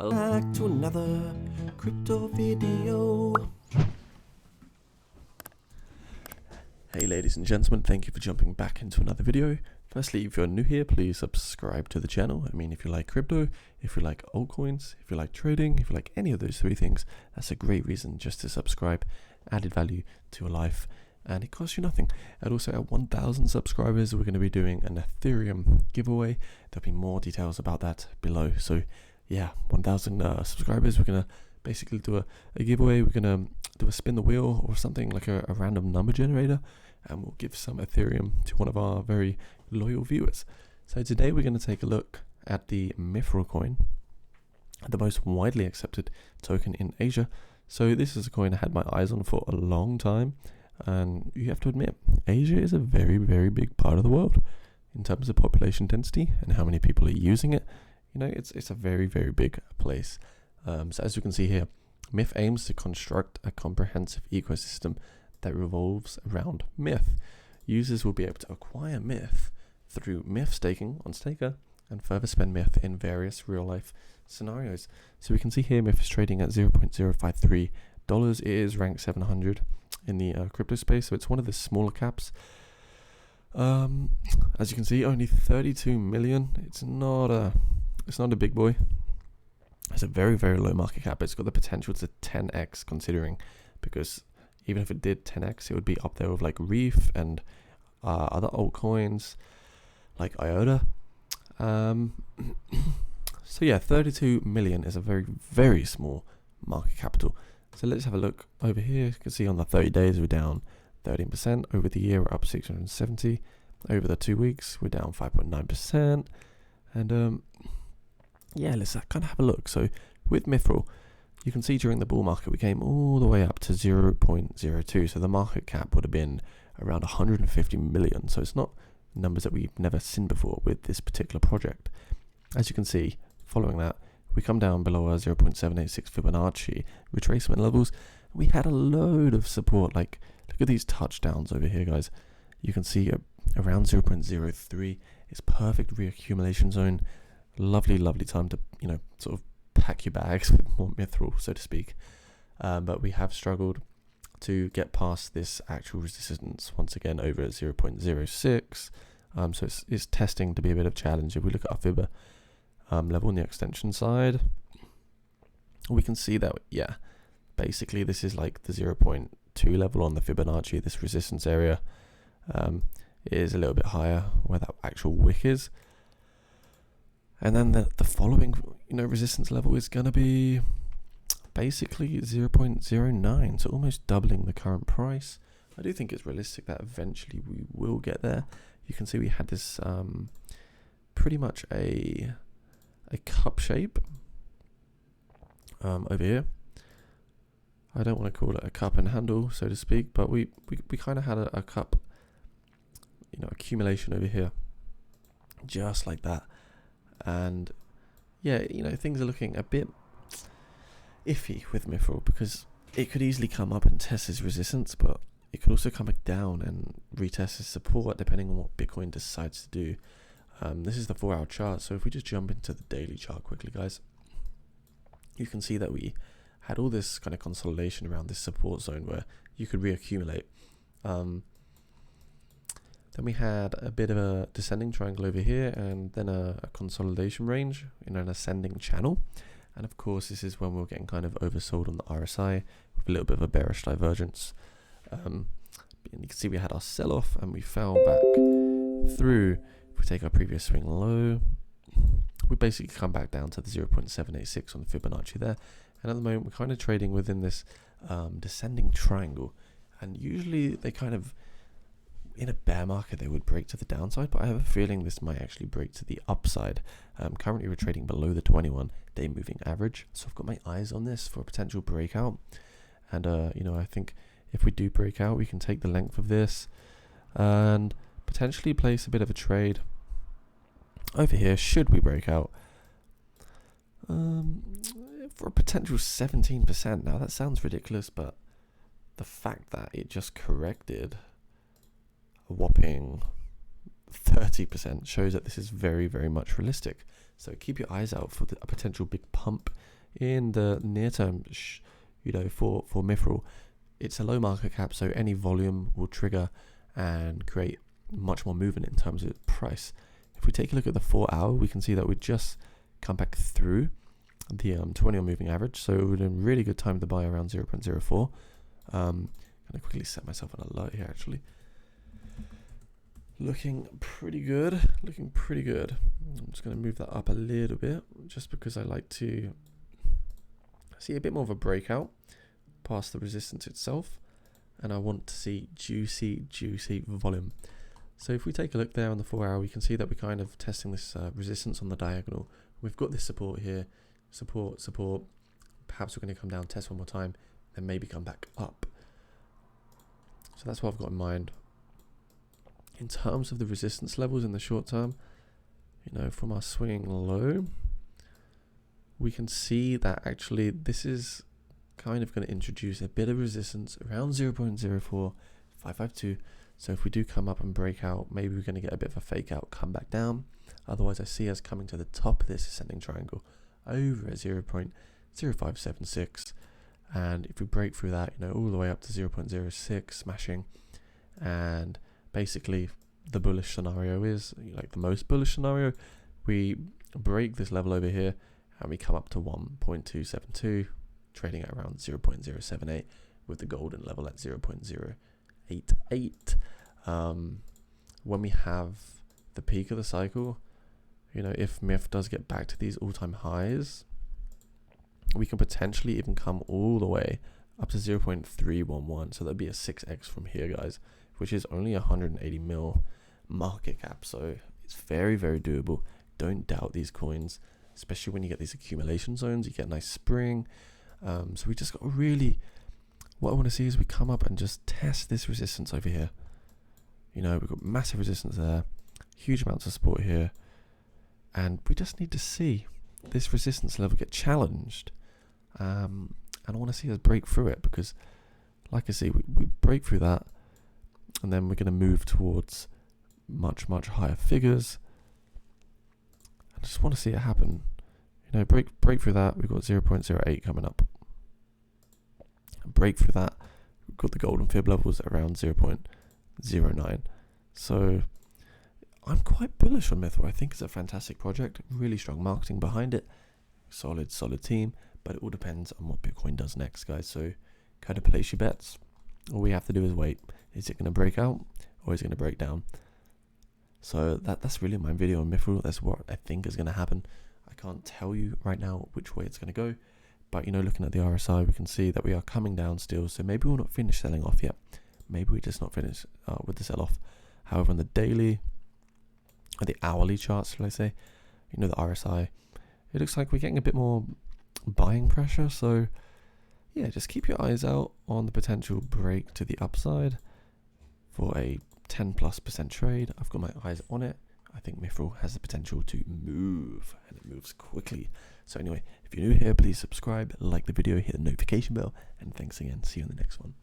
Back to another crypto video. Hey ladies and gentlemen, thank you for jumping back into another video. Firstly, if you're new here, please subscribe to the channel. I mean, if you like crypto, if you like altcoins, if you like trading, if you like any of those three things, that's a great reason just to subscribe. Added value to your life, and it costs you nothing. And also at 1,000 subscribers, we're going to be doing an Ethereum giveaway. There'll be more details about that below. So yeah, 1,000 subscribers, we're going to basically do a giveaway. We're going to do a spin the wheel or something like a random number generator, and we'll give some Ethereum to one of our very loyal viewers. So today we're going to take a look at the Mithril coin, the most widely accepted token in Asia. So this is a coin I had my eyes on for a long time, and you have to admit, Asia is a very, very big part of the world in terms of population density and how many people are using it. You know, it's a very, very big place. So as you can see here, Mith aims to construct a comprehensive ecosystem that revolves around Mith. Users will be able to acquire Mith through Mith staking on Staker and further spend Mith in various real-life scenarios. So we can see here Mith is trading at $0.053. It is ranked 700 in the crypto space, so it's one of the smaller caps. As you can see, only 32 million. It's not a big boy. It's a very, very low market cap. It's got the potential to 10x, considering, because even if it did 10x, it would be up there with like Reef and other altcoins like IOTA. So yeah, 32 million is a very, very small market capital. So let's have a look over here. You can see on the 30 days we're down 13%. Over the year we're up 670. Over the 2 weeks we're down 5.9%. And yeah, let's kind of have a look. So with Mithril, you can see during the bull market we came all the way up to 0.02. So the market cap would have been around 150 million. So it's not numbers that we've never seen before with this particular project. As you can see, following that, we come down below our 0.786 Fibonacci retracement levels. We had a load of support. Like, look at these touchdowns over here, guys. You can see around 0.03 is perfect reaccumulation zone. Lovely, lovely time to, you know, sort of pack your bags with more Mithril, so to speak. But we have struggled to get past this actual resistance once again over at 0.06. So it's testing to be a bit of a challenge. If we look at our Fib level on the extension side, we can see that, yeah, basically this is like the 0.2 level on the Fibonacci. This resistance area is a little bit higher where that actual wick is. And then the following, you know, resistance level is going to be basically 0.09, so almost doubling the current price. I do think it's realistic that eventually we will get there. You can see we had this pretty much a cup shape over here. I don't want to call it a cup and handle, so to speak, but we kind of had a cup, you know, accumulation over here, just like that. And yeah, you know, things are looking a bit iffy with Mithril, because it could easily come up and test its resistance, but it could also come back down and retest its support depending on what Bitcoin decides to do. This is the 4-hour chart, so if we just jump into the daily chart quickly, guys, you can see that we had all this kind of consolidation around this support zone where you could reaccumulate. Then we had a bit of a descending triangle over here, and then a consolidation range in an ascending channel. And of course, this is when we were getting kind of oversold on the RSI with a little bit of a bearish divergence. And you can see we had our sell-off and we fell back through. If we take our previous swing low, we basically come back down to the 0.786 on the Fibonacci there. And at the moment, we're kind of trading within this descending triangle. And usually they kind of, in a bear market, they would break to the downside, but I have a feeling this might actually break to the upside. Currently, we're trading below the 21-day moving average, so I've got my eyes on this for a potential breakout. And you know, I think if we do break out, we can take the length of this and potentially place a bit of a trade over here should we break out for a potential 17%. Now that sounds ridiculous, but the fact that it just corrected a whopping 30% shows that this is very, very much realistic. So keep your eyes out for a potential big pump in the near term, for Mithril. It's a low market cap, so any volume will trigger and create much more movement in terms of price. If we take a look at the 4 hour, we can see that we just come back through the 20 hour moving average, so it would be a really good time to buy around 0.04. Gonna quickly set myself an alert here. Actually, looking pretty good. I'm just gonna move that up a little bit, just because I like to see a bit more of a breakout past the resistance itself, and I want to see juicy volume. So if we take a look there on the 4 hour, we can see that we're kind of testing this resistance on the diagonal. We've got this support here, support. Perhaps we're going to come down, test one more time, then maybe come back up. So that's what I've got in mind. In terms of the resistance levels in the short term, from our swinging low, we can see that actually this is kind of going to introduce a bit of resistance around 0.04552. So if we do come up and break out, maybe we're going to get a bit of a fake out, come back down. Otherwise, I see us coming to the top of this ascending triangle over at 0.0576. And if we break through that, all the way up to 0.06, smashing. And basically, the bullish scenario is, like the most bullish scenario, we break this level over here and we come up to 1.272, trading at around 0.078 with the golden level at 0.088. When we have the peak of the cycle, if Mith does get back to these all-time highs, we can potentially even come all the way up to 0.311. So that'd be a 6x from here, guys, which is only 180 mil market cap. So it's very, very doable. Don't doubt these coins, especially when you get these accumulation zones. You get a nice spring. So we just got really, what I want to see is we come up and just test this resistance over here. We've got massive resistance there, huge amounts of support here, and we just need to see this resistance level get challenged. And I want to see us break through it, because like I say, we break through that, and then we're going to move towards much higher figures. I just want to see it happen. Break through that. We've got 0.08 coming up. Break through that. We've got the golden fib levels around 0.09. So I'm quite bullish on Mithril. I think it's a fantastic project. Really strong marketing behind it. Solid team. But it all depends on what Bitcoin does next, guys. So kind of place your bets. All we have to do is wait. Is it going to break out, or is it going to break down? So that's really my video on Mithril. That's what I think is going to happen. I can't tell you right now which way it's going to go. But, looking at the RSI, we can see that we are coming down still. So maybe we're not finished selling off yet. Maybe we're just not finished with the sell-off. However, on the daily, or the hourly charts, shall I say, the RSI, it looks like we're getting a bit more buying pressure. So, yeah, just keep your eyes out on the potential break to the upside for a 10+% trade. I've got my eyes on it. I think Mithril has the potential to move, and it moves quickly. So anyway, if you're new here, please subscribe, like the video, hit the notification bell, and thanks again. See you in the next one.